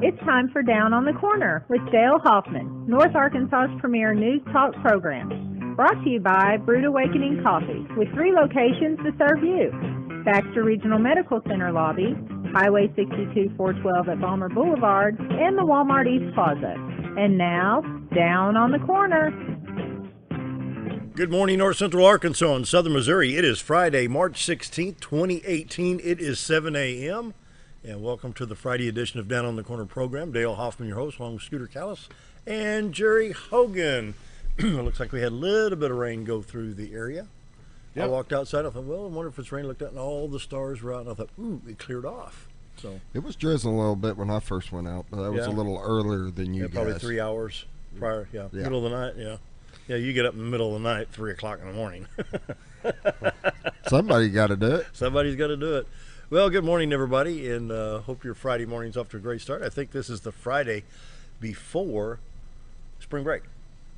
It's time for Down on the Corner with Dale Hoffman, North Arkansas's premier news talk program. Brought to you by Brood Awakening Coffee, with 3 locations to serve you. Baxter Regional Medical Center lobby, Highway 62 412 at Balmer Boulevard, and the Walmart East Plaza. And now, Down on the Corner. Good morning, North Central Arkansas and Southern Missouri. It is Friday, March 16th, 2018. It is 7 a.m. And welcome to the Friday edition of Down on the Corner program. Dale Hoffman, your host, along with Scooter Callis and Jerry Hogan. It looks like we had a little bit of rain go through the area. Yep. I walked outside. I thought, well, I wonder if it's rain. I looked out and all the stars were out. And I thought, ooh, it cleared off. So it was drizzling a little bit when I first went out, but that was a little earlier than you guys. Probably 3 hours prior. Yeah, middle of the night. Yeah. Yeah, you get up in the middle of the night, 3 o'clock in the morning. Somebody got to do it. Somebody's got to do it. Well, good morning, everybody, and hope your Friday morning's off to a great start. I think this is the Friday before spring break.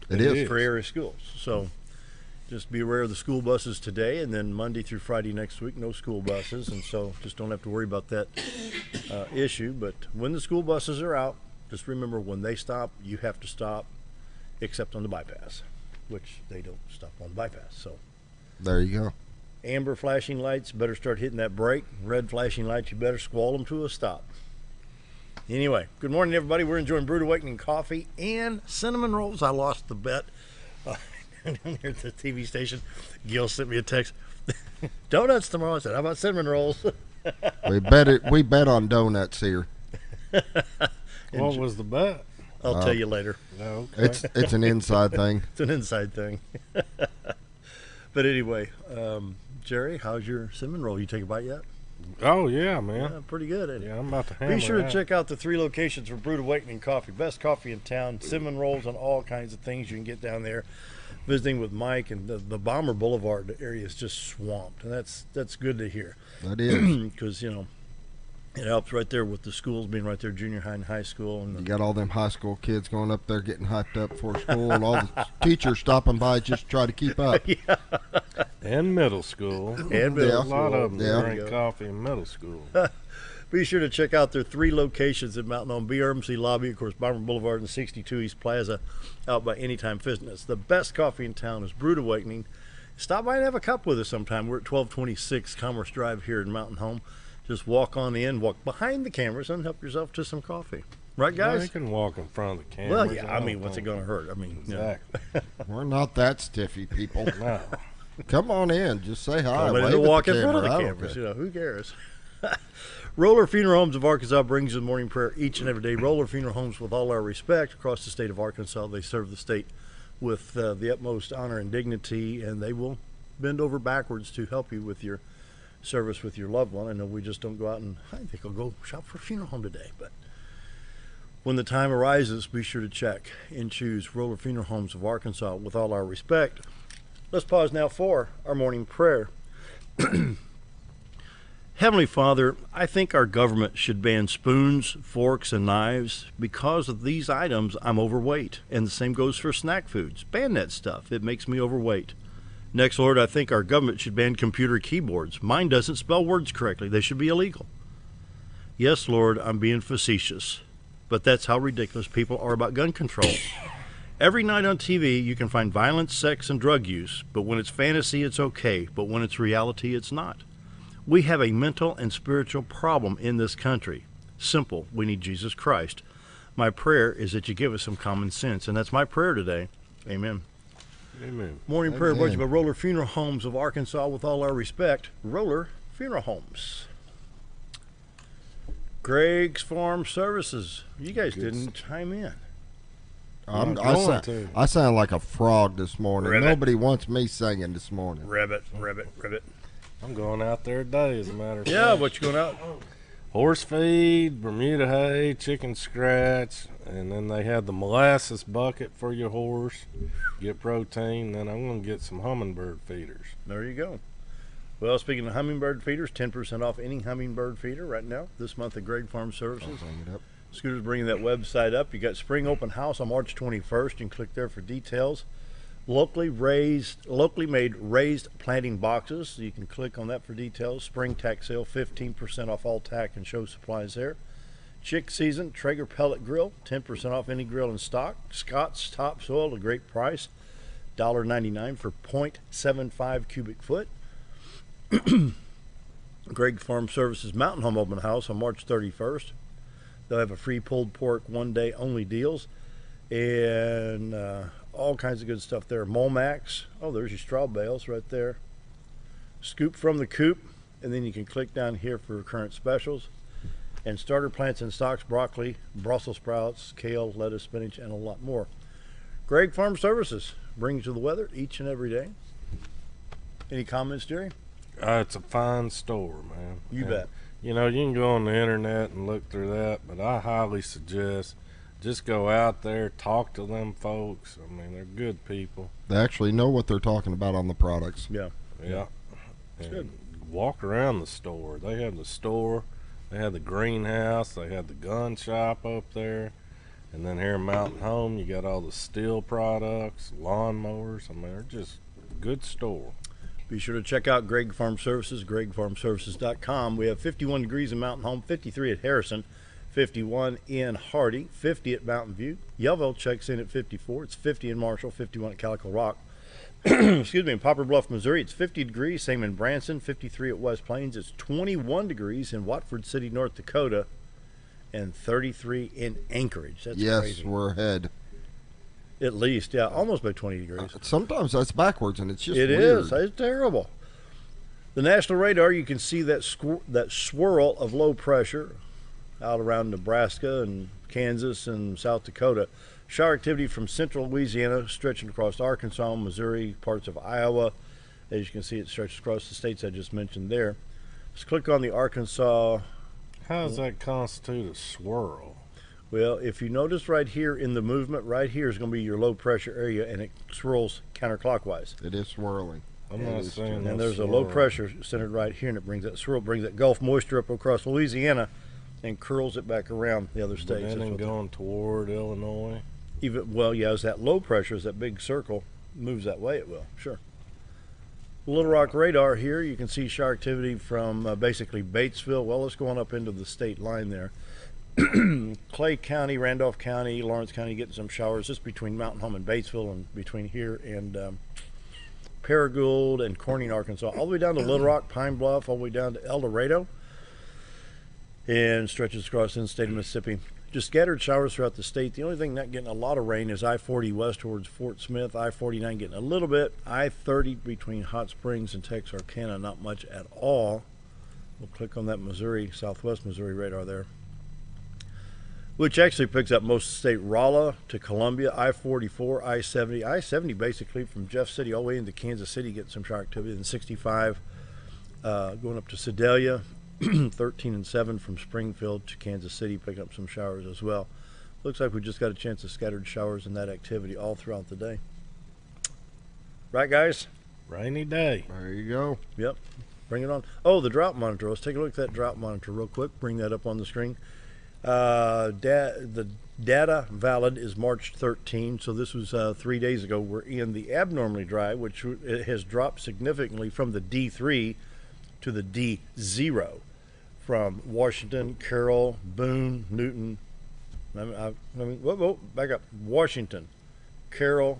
It is. For area schools. So just be aware of the school buses today, and then Monday through Friday next week, no school buses, and so just don't have to worry about that issue. But when the school buses are out, just remember when they stop, you have to stop, except on the bypass, which they don't stop on the bypass. So there you go. Amber flashing lights, better start hitting that brake. Red flashing lights, you better squall them to a stop. Anyway, good morning, everybody. We're enjoying Brood Awakening coffee and cinnamon rolls. I lost the bet down here at the TV station. Gil sent me a text. Donuts tomorrow. I said, how about cinnamon rolls? We bet on donuts here. What was the bet? I'll tell you later. Okay. It's an inside thing. It's an inside thing. But anyway, Jerry, how's your cinnamon roll? You take a bite yet? Oh, yeah, man. Yeah, pretty good, isn't it? Yeah, I'm about to hammer Be sure that. to check out the 3 locations for Brood Awakening Coffee. Best coffee in town, cinnamon rolls, and all kinds of things you can get down there. Visiting with Mike, and the Balmer Boulevard area is just swamped, and that's good to hear. That is. Because, you know, it helps right there with the schools being right there, junior high and high school. And you got all them high school kids going up there getting hyped up for school, and all the teachers stopping by just to try to keep up. Yeah. And middle school. And middle A lot of them drink Yeah. coffee in middle school. Be sure to check out their 3 locations in Mountain Home, BRMC Lobby, of course, Balmer Boulevard, and 62 East Plaza, out by Anytime Fitness. The best coffee in town is Brood Awakening. Stop by and have a cup with us sometime. We're at 1226 Commerce Drive here in Mountain Home. Just walk on in, walk behind the cameras, and help yourself to some coffee. Right, guys? You can walk in front of the camera. Well, yeah, I mean, what's it going to hurt? I mean, exactly. We're not that stiffy, people. No. Come on in. Just say hi. Nobody Wave to at walk the in front of the camera. I don't cameras. care. You know, who cares? Roller Funeral Homes of Arkansas brings you the morning prayer each and every day. Roller Funeral Homes, with all our respect, across the state of Arkansas. They serve the state with the utmost honor and dignity, and they will bend over backwards to help you with your service with your loved one. I know we just don't go out and, I think I'll go shop for a funeral home today, but when the time arises, be sure to check and choose Roller Funeral Homes of Arkansas. With all our respect, let's pause now for our morning prayer. Heavenly Father, I think our government should ban spoons, forks, and knives. Because of these items, I'm overweight, and the same goes for snack foods. Ban that stuff. It makes me overweight. Next, Lord, I think our government should ban computer keyboards. Mine doesn't spell words correctly. They should be illegal. Yes, Lord, I'm being facetious, but that's how ridiculous people are about gun control. Every night on TV, you can find violence, sex, and drug use, but when it's fantasy, it's okay, but when it's reality, it's not. We have a mental and spiritual problem in this country. Simple, we need Jesus Christ. My prayer is that you give us some common sense, and that's my prayer today. Amen. Amen. Morning prayer brought to you by Roller Funeral Homes of Arkansas. With all our respect, Roller Funeral Homes. Greg's Farm Services. You guys didn't chime in. I sound like a frog this morning. Ribbit. Nobody wants me singing this morning. Ribbit, ribbit, ribbit. I'm going out there today, as a matter of fact. Yeah, what you going out? Horse feed, Bermuda hay, chicken scratch, and then they have the molasses bucket for your horse. Get protein. Then I'm going to get some hummingbird feeders. There you go. Well, speaking of hummingbird feeders, 10% off any hummingbird feeder right now, this month at Greg Farm Services. I'll bring it up. Scooter's bringing that website up. You got Spring Open House on March 21st. You can click there for details. Locally made raised planting boxes. You can click on that for details. Spring tack sale, 15% off all tack and show supplies there. Chick season, Traeger pellet grill, 10% off any grill in stock. Scott's topsoil, a great price, $1.99 for 0.75 cubic foot. Greg Farm Services Mountain Home Open House on March 31st. They'll have a free pulled pork one-day only deals and all kinds of good stuff there. Molmax, oh, there's your straw bales right there. Scoop from the coop, and then you can click down here for current specials. And starter plants and stocks, broccoli, Brussels sprouts, kale, lettuce, spinach, and a lot more. Greg Farm Services brings you the weather each and every day. Any comments, Jerry? It's a fine store, man. You bet. You know, you can go on the internet and look through that, but I highly suggest just go out there, talk to them folks. I mean, they're good people. They actually know what they're talking about on the products. Yeah. Yeah. It's And good. walk around the store. They have the store, they have the greenhouse, they have the gun shop up there. And then here in Mountain Home, you got all the steel products, lawnmowers. I mean, they're just a good store. Be sure to check out Greg Farm Services, gregfarmservices.com. We have 51 degrees in Mountain Home, 53 at Harrison, 51 in Hardy, 50 at Mountain View. Yellville checks in at 54. It's 50 in Marshall, 51 at Calico Rock. Excuse me, in Poplar Bluff, Missouri, it's 50 degrees. Same in Branson, 53 at West Plains. It's 21 degrees in Watford City, North Dakota, and 33 in Anchorage. That's Yes, crazy. we're ahead. At least, yeah, almost by 20 degrees. Sometimes that's backwards, and it's just It weird. is. It's terrible. The national radar, you can see that that swirl of low pressure out around Nebraska and Kansas and South Dakota. Shower activity from central Louisiana stretching across Arkansas, Missouri, parts of Iowa. As you can see, it stretches across the states I just mentioned there. Just click on the Arkansas. How does that constitute a swirl? Well, if you notice right here in the movement, right here is going to be your low pressure area, and it swirls counterclockwise. It is swirling. I'm not saying And no there's a swirl. low pressure centered right here, and it brings that swirl, brings that Gulf moisture up across Louisiana, and curls it back around the other But states. then That's in what going toward Illinois. as that low pressure, as that big circle moves that way, it will. Sure. Little Rock radar here, you can see shower activity from basically Batesville. Well, let's go on up into the state line there. Clay County, Randolph County, Lawrence County getting some showers just between Mountain Home and Batesville, and between here and Paragould and Corning, Arkansas, all the way down to Little Rock, Pine Bluff, all the way down to El Dorado, and stretches across the state of Mississippi. Just scattered showers throughout the state. The only thing not getting a lot of rain is I-40 west towards Fort Smith, I-49 getting a little bit, I-30 between Hot Springs and Texarkana, not much at all. We'll click on that Missouri, southwest Missouri radar there, which actually picks up most of the state. Rolla to Columbia, I-44, I-70. I-70 basically from Jeff City all the way into Kansas City getting some shower activity. And 65 going up to Sedalia, 13 and 7 from Springfield to Kansas City picking up some showers as well. Looks like we just got a chance of scattered showers and that activity all throughout the day. Right, guys? Rainy day. There you go. Yep. Bring it on. Oh, the drought monitor. Let's take a look at that drought monitor real quick. Bring that up on the screen. The data valid is March 13, so this was 3 days ago. We're in the abnormally dry, which it has dropped significantly from the D3 to the D0 from Washington, Carroll, Boone, Newton. Whoa, back up. Washington, Carroll,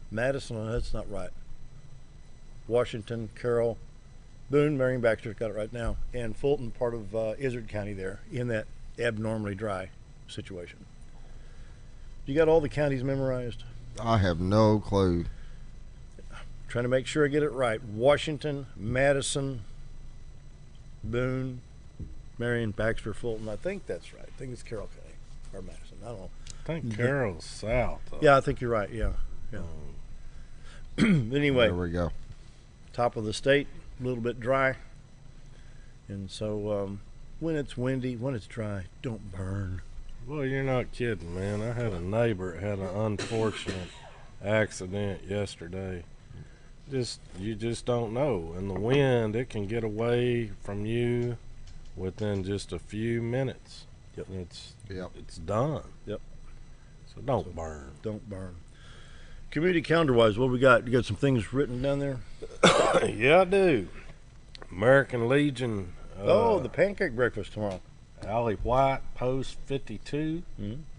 Madison. No, that's not right. Washington, Carroll, Boone, Marion, Baxter, got it right now, and Fulton, part of Izard County there, in that abnormally dry situation. You got all the counties memorized? I have no clue. Trying to make sure I get it right. Washington, Madison, Boone, Marion, Baxter, Fulton. I think that's right. I think it's Carroll County or Madison. I don't know. I think Carroll's south. Though. Yeah, I think you're right. Yeah. Anyway, There we go. top of the state, a little bit dry. And so when it's windy, when it's dry, don't burn. Well, you're not kidding, man. I had a neighbor that had an unfortunate accident yesterday. You just don't know. And the wind, it can get away from you within just a few minutes. Yep. It's done. Yep. So don't burn. Don't burn. Community calendar-wise, what we got? You got some things written down there? Yeah, I do. American Legion. The pancake breakfast tomorrow. Allie White, Post 52,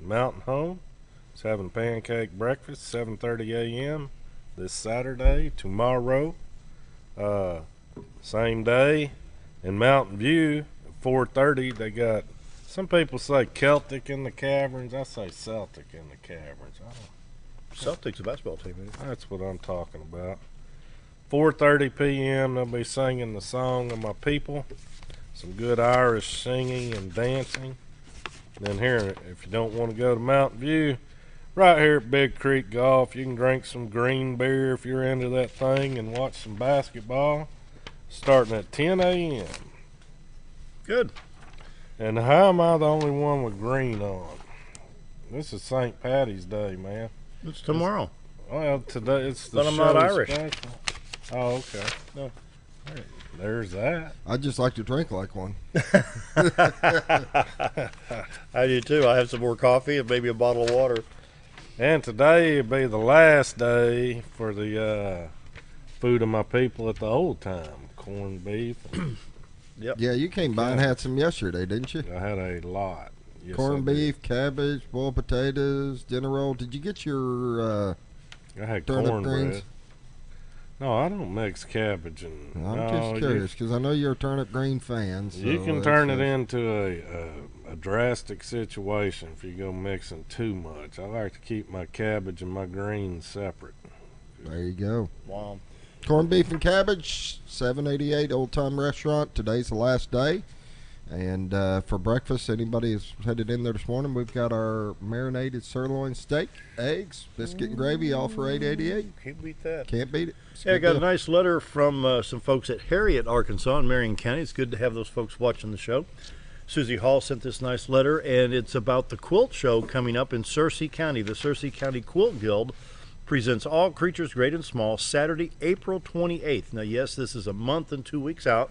Mountain Home. It's having pancake breakfast, 7:30 a.m. this Saturday. Tomorrow, same day, in Mountain View, at 4:30, they got, some people say Celtic in the Caverns. I say Celtic in the Caverns. Celtics a basketball team, isn't it? That's what I'm talking about. 4:30 p.m. they'll be singing the Song of My People. Some good Irish singing and dancing. Then here, if you don't want to go to Mountain View, right here at Big Creek Golf, you can drink some green beer if you're into that thing and watch some basketball, starting at 10 a.m. Good. And how am I the only one with green on? This is St. Patty's Day, man. It's tomorrow. Well, today it's the But I'm not show Irish. special. Oh, okay. No. There's that. I just like to drink like one. I do too. I have some more coffee and maybe a bottle of water. And today will be the last day for the food of my people at the old time. Corned beef. Yep. Yeah, you came by and had some yesterday, didn't you? I had a lot. Yes, Corned I did. beef, cabbage, boiled potatoes, dinner roll. Did you get your I had turnip cornbread. greens? No, I don't mix cabbage and. I'm no, just curious because I know you're a turnip green fan. So You can turn it into a drastic situation if you go mixing too much. I like to keep my cabbage and my greens separate. There you go. Wow. Corned beef and cabbage, 788 Old Time Restaurant. Today's the last day. And for breakfast, anybody who's headed in there this morning, we've got our marinated sirloin steak, eggs, biscuit and gravy, all for $8.88. Can't beat that. Can't beat it. It's a Yeah, I good got a deal. nice letter from some folks at Harriet, Arkansas in Marion County. It's good to have those folks watching the show. Susie Hall sent this nice letter, and it's about the quilt show coming up in Searcy County. The Searcy County Quilt Guild presents All Creatures Great and Small Saturday, April 28th. Now, yes, this is a month and 2 weeks out,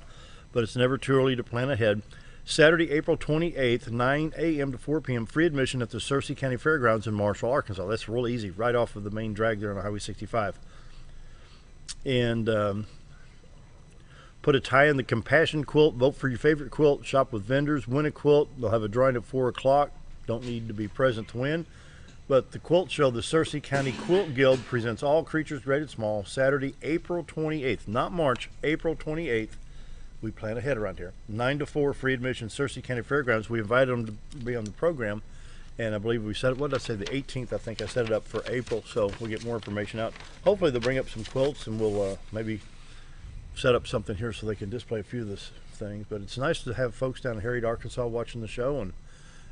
but it's never too early to plan ahead. Saturday, April 28th, 9 a.m. to 4 p.m., free admission at the Searcy County Fairgrounds in Marshall, Arkansas. That's real easy, right off of the main drag there on Highway 65. And put a tie in the Compassion quilt, vote for your favorite quilt, shop with vendors, win a quilt. They'll have a drawing at 4 o'clock. Don't need to be present to win. But the quilt show, the Searcy County Quilt Guild presents All Creatures Great and Small, Saturday, April 28th, not March, April 28th. We plan ahead around here. 9 to 4, free admission, Searcy County Fairgrounds. We invited them to be on the program, and I believe we set it, what did I say, the 18th, I think I set it up for April, so we'll get more information out. Hopefully they'll bring up some quilts, and we'll maybe set up something here so they can display a few of these things. But it's nice to have folks down in Harriet, Arkansas watching the show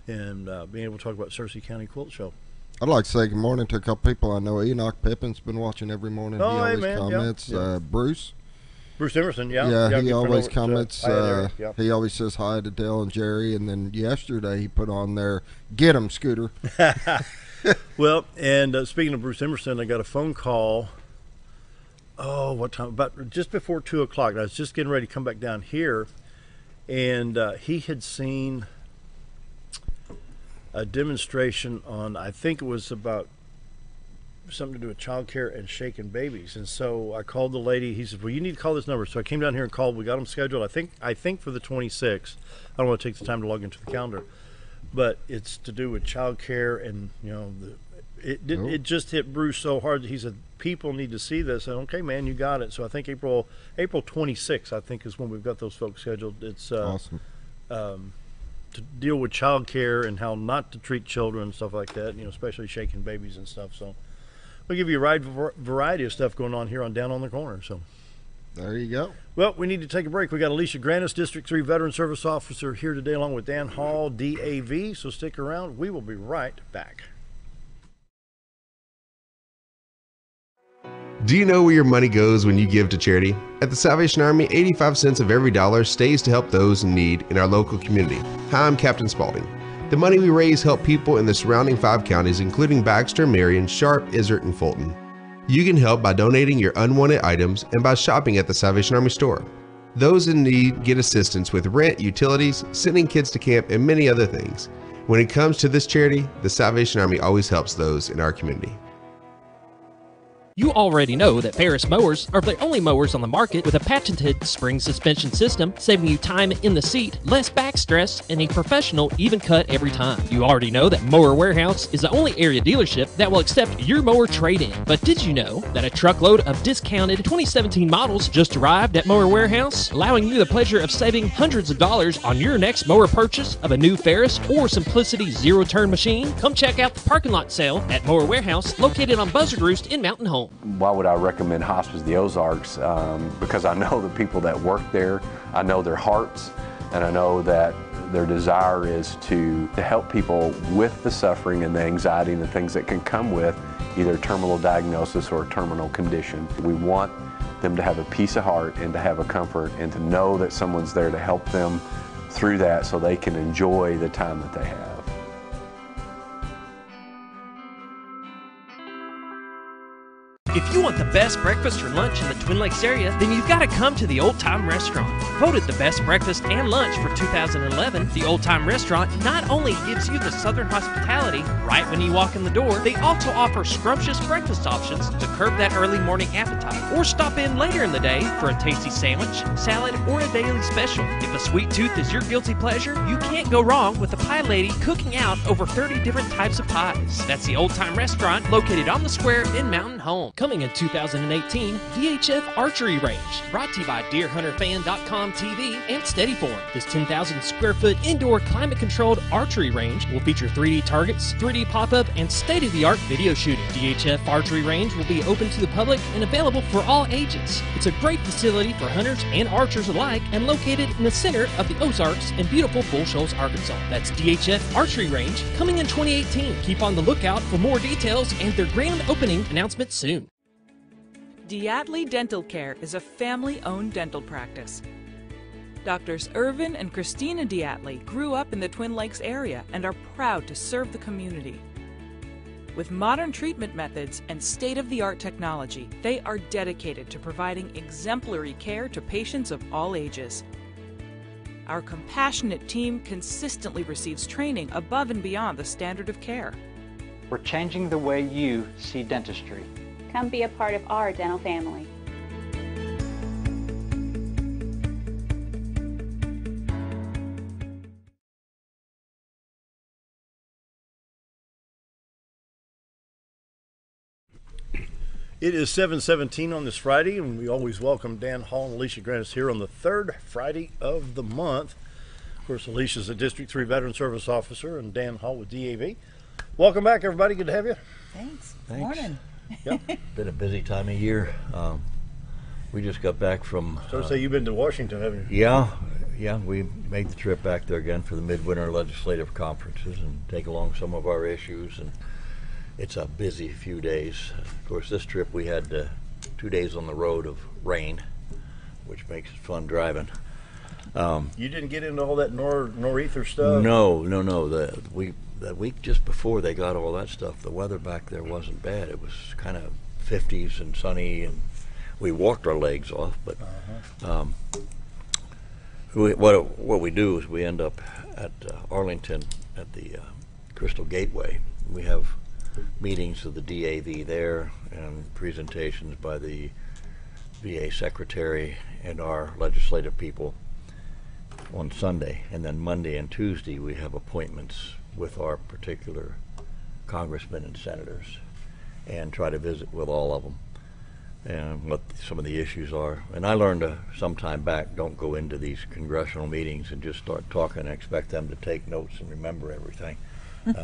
and being able to talk about Searcy County Quilt Show. I'd like to say good morning to a couple people I know. Enoch Pippin's been watching every morning. Oh, he always hey, man. comments. Yeah. Bruce Emerson, he good always friend of- comments. hi, Eric, yeah. He always says hi to Dale and Jerry. And then yesterday he put on there, "Get 'em, Scooter." Well, and speaking of Bruce Emerson, I got a phone call. Oh, what time? About just before 2 o'clock. I was just getting ready to come back down here, and he had seen a demonstration on, I think it was about something to do with child care and shaking babies. And so I called the lady. He said, well, you need to call this number. So I came down here and called. We got them scheduled, I think for the 26th. I don't want to take the time to log into the calendar, but it's to do with child care. And you know, it just hit Bruce so hard that he said, people need to see this. And okay, man, you got it. So I think April 26th, I think, is when we've got those folks scheduled. It's Awesome. To deal with child care and how not to treat children and stuff like that, you know, especially shaking babies and stuff. So we'll give you a wide variety of stuff going on here on Down on the Corner. So There you go. well, we need to take a break. We got Elesha Granniss, District 3 Veteran Service Officer, here today along with Dan Hall, DAV. So stick around. We will be right back. Do you know where your money goes when you give to charity? At the Salvation Army, 85 cents of every dollar stays to help those in need in our local community. Hi, I'm Captain Spaulding. The money we raise help people in the surrounding 5 counties, including Baxter, Marion, Sharp, Izzard, and Fulton. You can help by donating your unwanted items and by shopping at the Salvation Army store. Those in need get assistance with rent, utilities, sending kids to camp, and many other things. When it comes to this charity, the Salvation Army always helps those in our community. You already know that Ferris mowers are the only mowers on the market with a patented spring suspension system, saving you time in the seat, less back stress, and a professional even cut every time. You already know that Mower Warehouse is the only area dealership that will accept your mower trade-in. But did you know that a truckload of discounted 2017 models just arrived at Mower Warehouse, allowing you the pleasure of saving hundreds of dollars on your next mower purchase of a new Ferris or Simplicity zero-turn machine? Come check out the parking lot sale at Mower Warehouse, located on Buzzard Roost in Mountain Home. Why would I recommend Hospice of the Ozarks? Because I know the people that work there, I know their hearts, and I know that their desire is to help people with the suffering and the anxiety and the things that can come with either a terminal diagnosis or a terminal condition. We want them to have a peace of heart and to have a comfort and to know that someone's there to help them through that so they can enjoy the time that they have. If you want the best breakfast or lunch in the Twin Lakes area, then you've got to come to the Old Time Restaurant. Voted the best breakfast and lunch for 2011, the Old Time Restaurant not only gives you the Southern hospitality right when you walk in the door, they also offer scrumptious breakfast options to curb that early morning appetite. Or stop in later in the day for a tasty sandwich, salad, or a daily special. If a sweet tooth is your guilty pleasure, you can't go wrong with the Pie Lady cooking out over 30 different types of pies. That's the Old Time Restaurant located on the square in Mountain Home. Coming in 2018, VHF Archery Range, brought to you by DeerHunterFan.com TV and Steadyform. This 10,000 square foot indoor climate-controlled archery range will feature 3D targets, 3D pop-up, and state-of-the-art video shooting. DHF Archery Range will be open to the public and available for all ages. It's a great facility for hunters and archers alike and located in the center of the Ozarks in beautiful Bull Shoals, Arkansas. That's DHF Archery Range, coming in 2018. Keep on the lookout for more details and their grand opening announcement soon. Dept Dental Care is a family-owned dental practice. Doctors Irvin and Christina Dept grew up in the Twin Lakes area and are proud to serve the community. With modern treatment methods and state-of-the-art technology, they are dedicated to providing exemplary care to patients of all ages. Our compassionate team consistently receives training above and beyond the standard of care. We're changing the way you see dentistry. Come be a part of our dental family. It is 7:17 on this Friday, and we always welcome Dan Hall and Elesha Granniss here on the third Friday of the month. Of course, Alicia's a District 3 Veteran Service Officer, and Dan Hall with DAV. Welcome back, everybody. Good to have you. Thanks. Morning. Yep. Been a busy time of year. We just got back from... So say you've been to Washington, haven't you? Yeah, we made the trip back there again for the midwinter legislative conferences and take along some of our issues, and it's a busy few days. Of course, this trip we had 2 days on the road of rain, which makes it fun driving. You didn't get into all that nor'eather stuff? No. That week just before they got all that stuff, the weather back there wasn't bad. It was kind of 50s and sunny, and we walked our legs off. But what we do is we end up at Arlington at the Crystal Gateway. We have meetings of the DAV there and presentations by the VA Secretary and our legislative people on Sunday. And then Monday and Tuesday we have appointments with our particular congressmen and senators and try to visit with all of them and what some of the issues are. And I learned some time back, don't go into these congressional meetings and just start talking and expect them to take notes and remember everything.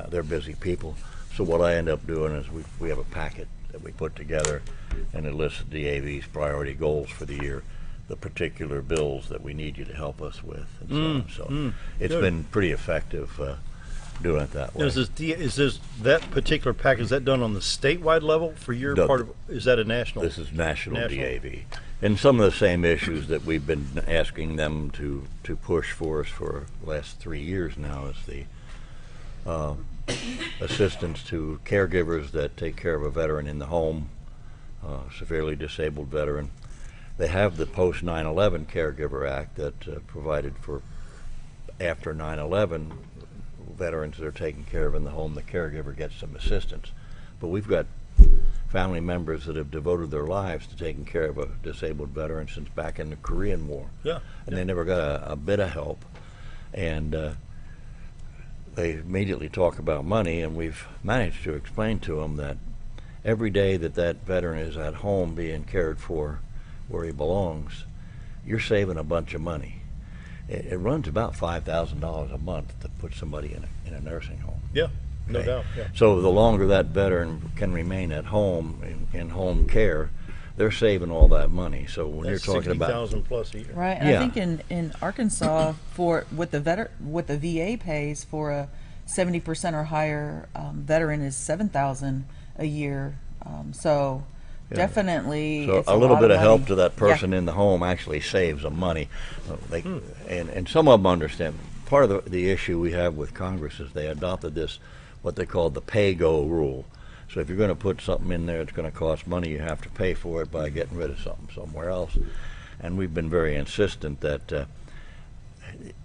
They're busy people. So what I end up doing is we have a packet that we put together, and it lists DAV's priority goals for the year, the particular bills that we need you to help us with, and so on. So it's been pretty effective doing it that way. Is that particular package, is that done on the statewide level for your part of, is that a national? This is national DAV. And some of the same issues that we've been asking them to push for us for the last 3 years now is the assistance to caregivers that take care of a veteran in the home, severely disabled veteran. They have the post 9/11 Caregiver Act that provided for after 9/11 veterans that are taken care of in the home, the caregiver gets some assistance. But we've got family members that have devoted their lives to taking care of a disabled veteran since back in the Korean War. Yeah. And they never got a bit of help. And they immediately talk about money, and we've managed to explain to them that every day that that veteran is at home being cared for where he belongs, you're saving a bunch of money. It runs about $5,000 a month to put somebody in a nursing home. Yeah, no doubt. Yeah. So the longer that veteran can remain at home in home care, they're saving all that money. So when That's you're talking about $60,000 plus a year, Right, and I think in Arkansas, for what the VA pays for a 70% or higher veteran is $7,000 a year. So definitely, so it's a little lot bit of help money. to that person in the home actually saves them money. And some of them understand. Part of the issue we have with Congress is they adopted this, what they call the pay-go rule. So if you're going to put something in there, it's going to cost money. You have to pay for it by getting rid of something somewhere else. And we've been very insistent that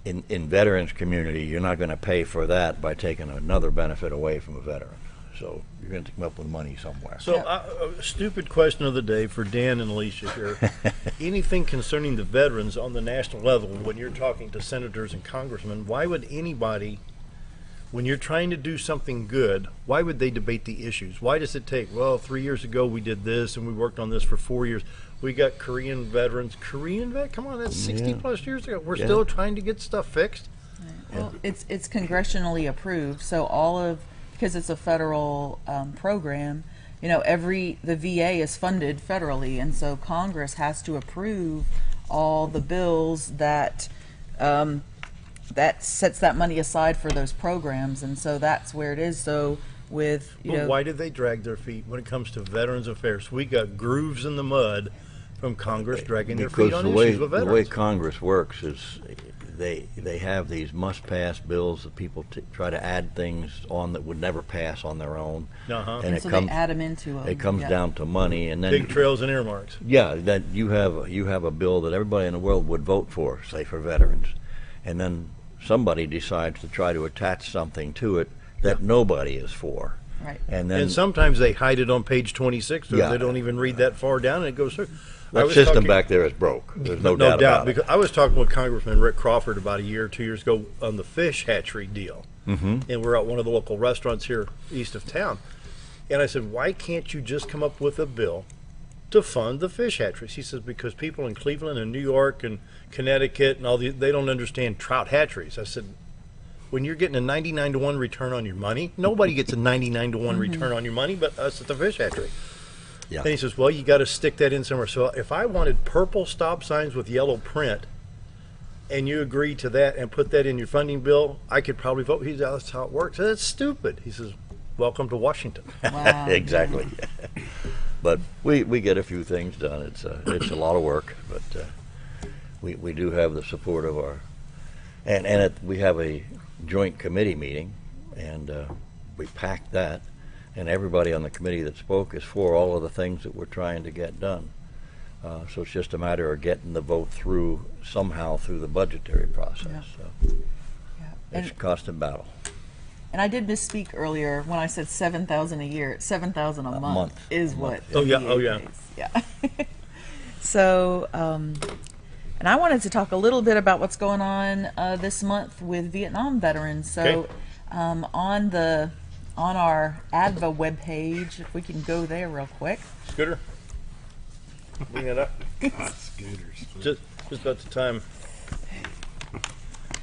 in veterans community, you're not going to pay for that by taking another benefit away from a veteran. So you're going to come up with money somewhere. So, a stupid question of the day for Dan and Elesha here. Anything concerning the veterans on the national level, when you're talking to senators and congressmen, why would anybody, when you're trying to do something good, why would they debate the issues? Why does it take, well, 3 years ago we did this and we worked on this for 4 years. We got Korean veterans. Come on, that's 60 plus years ago. We're still trying to get stuff fixed. Well, it's congressionally approved, so because it's a federal program, the VA is funded federally, and so Congress has to approve all the bills that sets that money aside for those programs, and so that's where it is. So with why did they drag their feet when it comes to Veterans Affairs? We got grooves in the mud from Congress dragging their feet on issues with veterans. The way Congress works is they have these must-pass bills that people try to add things on that would never pass on their own, and so they add them into them. It comes down to money, and then big trails and earmarks. Yeah, that you have a bill that everybody in the world would vote for, say for veterans, and then somebody decides to try to attach something to it that nobody is for. Right. And sometimes they hide it on page 26, or they don't even read that far down, and it goes through. That system back there is broke. There's no doubt about it. Because I was talking with Congressman Rick Crawford about a year or 2 years ago on the fish hatchery deal. And we're at one of the local restaurants here east of town. And I said, why can't you just come up with a bill to fund the fish hatcheries? He says, because people in Cleveland and New York and Connecticut and they don't understand trout hatcheries. I said, when you're getting a 99-to-1 return on your money, nobody gets a 99-to-1 return on your money but us at the fish hatchery. Yeah. And he says, well, you got to stick that in somewhere. So if I wanted purple stop signs with yellow print, and you agree to that and put that in your funding bill, I could probably vote. He says, that's how it works. That's stupid. He says, welcome to Washington. Wow. Exactly. But we get a few things done. It's a lot of work, but we do have the support of our, we have a joint committee meeting, and we packed that. And everybody on the committee that spoke is for all of the things that we're trying to get done. So it's just a matter of getting the vote through somehow through the budgetary process. So it's a constant battle. And I did misspeak earlier when I said $7,000 a year. $7,000 a month is what. Oh yeah. So, and I wanted to talk a little bit about what's going on this month with Vietnam veterans. So, on our ADVA webpage, if we can go there real quick. Scooter, bring it up. Just about the time.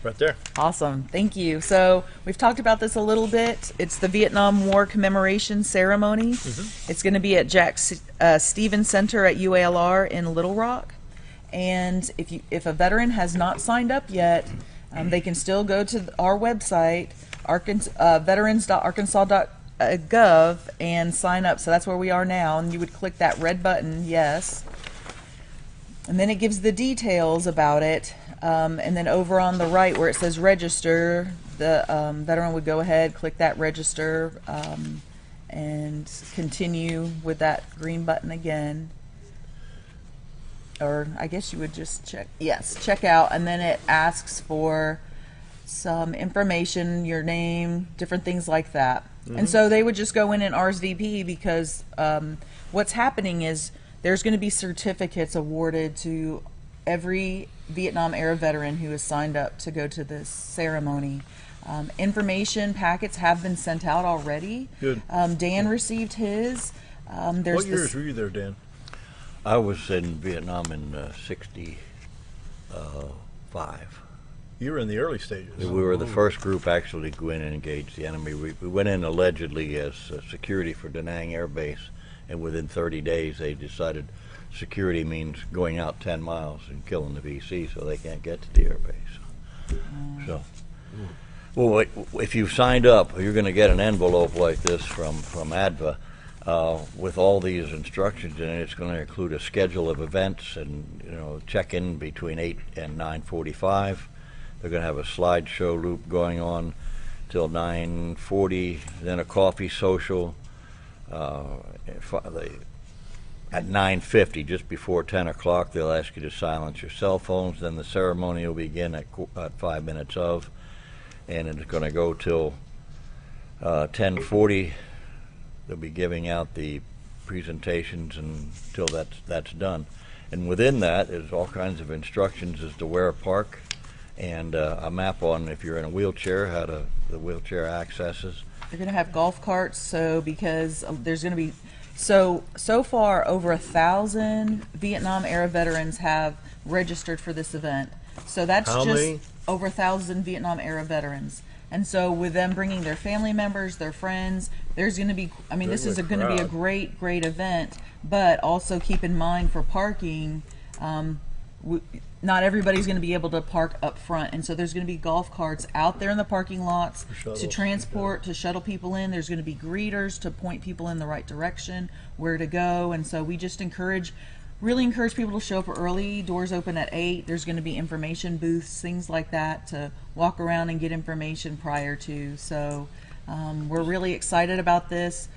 Right there. Awesome, thank you. So we've talked about this a little bit. It's the Vietnam War commemoration ceremony. It's going to be at Jack Stevens Center at UALR in Little Rock. And if a veteran has not signed up yet, they can still go to our website, veterans.arkansas.gov, and sign up. So that's where we are now, and you would click that red button, yes, and then it gives the details about it, and then over on the right where it says register, the veteran would go ahead, click that register, and continue with that green button again, or I guess you would just check out, and then it asks for some information, your name, different things like that. And so they would just go in and RSVP because what's happening is there's going to be certificates awarded to every Vietnam era veteran who has signed up to go to this ceremony. Information packets have been sent out already. Good. Dan received his. There's What years were you there, Dan? I was in Vietnam in 65. You were in the early stages. We were the first group actually to go in and engage the enemy. We went in allegedly as security for Da Nang Air Base, and within 30 days they decided security means going out 10 miles and killing the VC so they can't get to the air base. So, well, if you've signed up, you're going to get an envelope like this from ADVA with all these instructions in it. It's going to include a schedule of events and, check-in between 8 and 9:45. They're going to have a slideshow loop going on till 9:40, then a coffee social at 9:50, just before 10 o'clock. They'll ask you to silence your cell phones. Then the ceremony will begin at 5 minutes of, and it's going to go till 10:40. They'll be giving out the presentations until that's done. And within that, there's all kinds of instructions as to where to park, and a map on, if you're in a wheelchair, how the wheelchair accesses. They're going to have golf carts, so because there's going to be so far over 1,000 Vietnam era veterans have registered for this event. So that's How just many? over 1,000 Vietnam era veterans. And so with them bringing their family members, their friends, there's going to be, this is going to be a great event, but also keep in mind for parking, not everybody's going to be able to park up front, and so there's going to be golf carts out there in the parking lots to transport, to shuttle people in. There's going to be greeters to point people in the right direction, where to go, and so we just really encourage people to show up early. Doors open at 8. There's going to be information booths, things like that, to walk around and get information prior to. So we're really excited about this.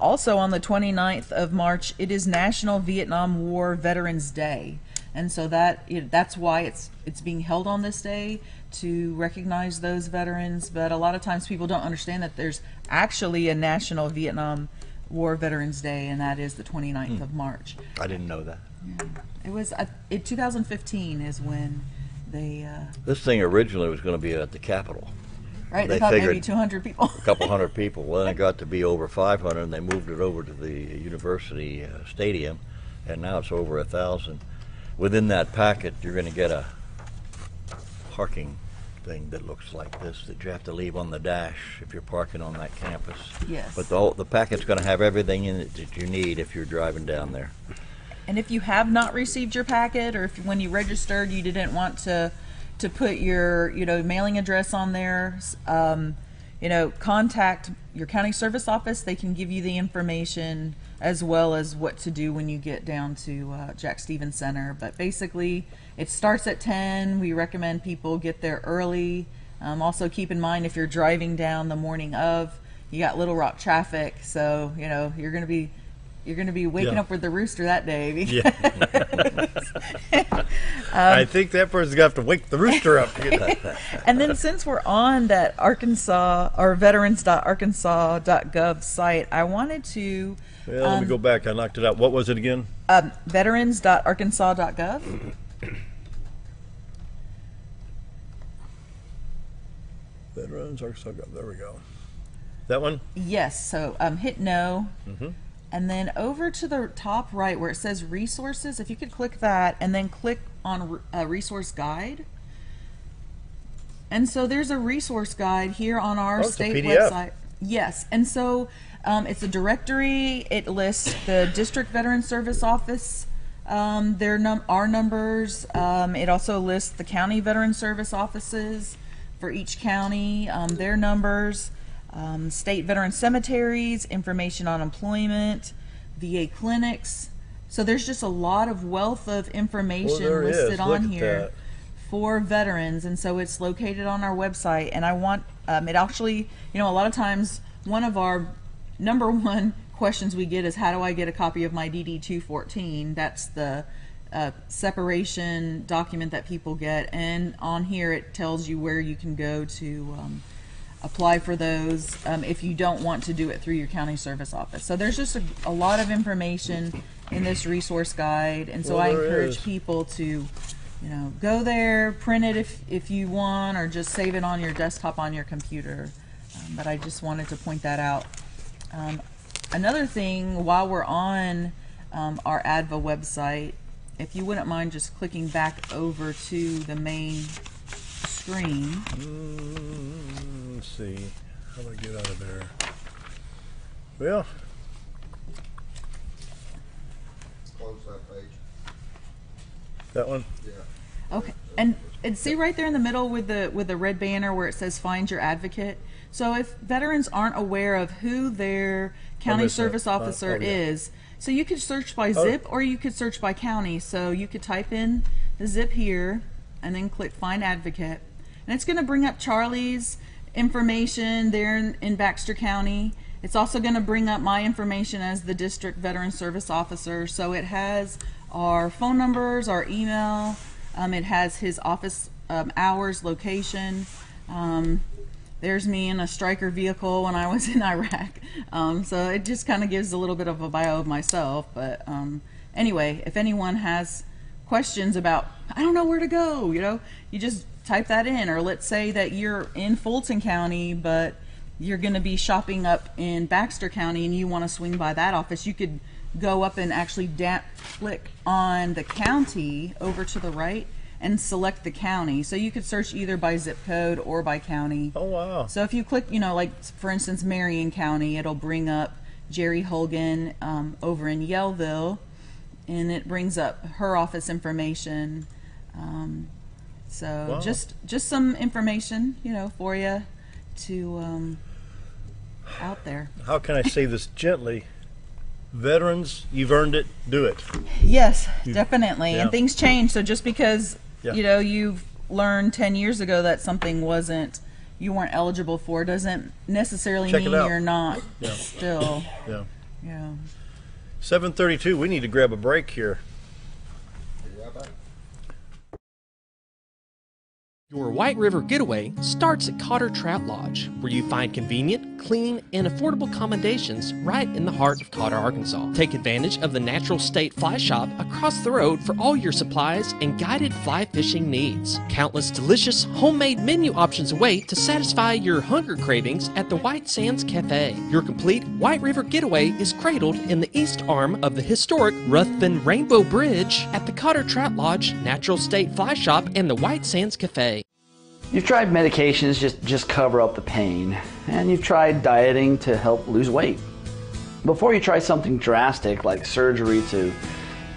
Also on the 29th of March, it is National Vietnam War Veterans Day. And so that's why it's being held on this day, to recognize those veterans. But a lot of times people don't understand that there's actually a National Vietnam War Veterans Day, and that is the 29th of March. I didn't know that. Yeah. It was in 2015 is when they This thing originally was going to be at the Capitol. Right, they thought maybe 200 people. A couple hundred people. Well, then it got to be over 500, and they moved it over to the university stadium, and now it's over 1,000. Within that packet, you're going to get a parking thing that looks like this that you have to leave on the dash if you're parking on that campus. Yes. But the packet's going to have everything in it that you need if you're driving down there. And if you have not received your packet, or if when you registered you didn't want to put your mailing address on there, contact your county service office. They can give you the information as well as what to do when you get down to Jack Stevens Center. But basically, it starts at 10. We recommend people get there early. Also, keep in mind if you're driving down the morning of, you got Little Rock traffic, so you're going to be waking up with the rooster that day. Yeah. I think that person's going to have to wake the rooster up. And then since we're on that Arkansas or veterans.arkansas.gov site, I wanted to let me go back. I knocked it out. What was it again? Veterans.arkansas.gov. Veterans, Arkansas. There we go. That one? Yes. So hit no. And then over to the top right where it says resources, if you could click that and then click on a resource guide. And so there's a resource guide here on our state website. Yes. And so it's a directory. It lists the District Veteran Service Office, our numbers. It also lists the county veteran service offices for each county, their numbers. State veteran cemeteries, information on employment, VA clinics. So there's just a lot of wealth of information listed on here for veterans, and so it's located on our website. And I want it actually, a lot of times one of our number one questions we get is, how do I get a copy of my DD-214? That's the separation document that people get, and on here it tells you where you can go to apply for those if you don't want to do it through your county service office. So there's just a lot of information in this resource guide, and so I encourage people to, go there, print it if you want, or just save it on your desktop on your computer. But I just wanted to point that out. Another thing, while we're on our ADVA website, if you wouldn't mind just clicking back over to the main screen. Let's see. How do I get out of there? Well, Close that page. that one? Yeah. Okay, and see right there in the middle with the red banner where it says "Find Your Advocate." So if veterans aren't aware of who their county service officer is, so you could search by zip or you could search by county. So you could type in the zip here and then click Find Advocate, and it's going to bring up Charlie's information there in Baxter County. It's also going to bring up my information as the district veteran service officer. So it has our phone numbers, our email. It has his office hours, location. There's me in a Stryker vehicle when I was in Iraq. So it just kind of gives a little bit of a bio of myself. But anyway, if anyone has questions about, I don't know where to go, you just type that in. Or let's say that you're in Fulton County, but you're going to be shopping up in Baxter County and you want to swing by that office. You could go up and actually click on the county over to the right and select the county. So you could search either by zip code or by county. Oh, wow. So if you click, like for instance, Marion County, it'll bring up Jerry Hogan over in Yellville, and it brings up her office information. So wow. just some information, for you to out there. How can I say this gently? Veterans, you've earned it. Do it. Yes, definitely. Yeah. And things change. So just because Yeah. you've learned 10 years ago that something you weren't eligible for, doesn't necessarily Check mean it out. you're not Yeah. still. Yeah. Yeah. 7:32. We need to grab a break here. Your White River getaway starts at Cotter Trout Lodge, where you find convenient, clean, and affordable accommodations right in the heart of Cotter, Arkansas. Take advantage of the Natural State Fly Shop across the road for all your supplies and guided fly fishing needs. Countless delicious homemade menu options await to satisfy your hunger cravings at the White Sands Cafe. Your complete White River getaway is cradled in the east arm of the historic Ruthven Rainbow Bridge at the Cotter Trout Lodge, Natural State Fly Shop, and the White Sands Cafe. You've tried medications just cover up the pain, and you've tried dieting to help lose weight. Before you try something drastic like surgery to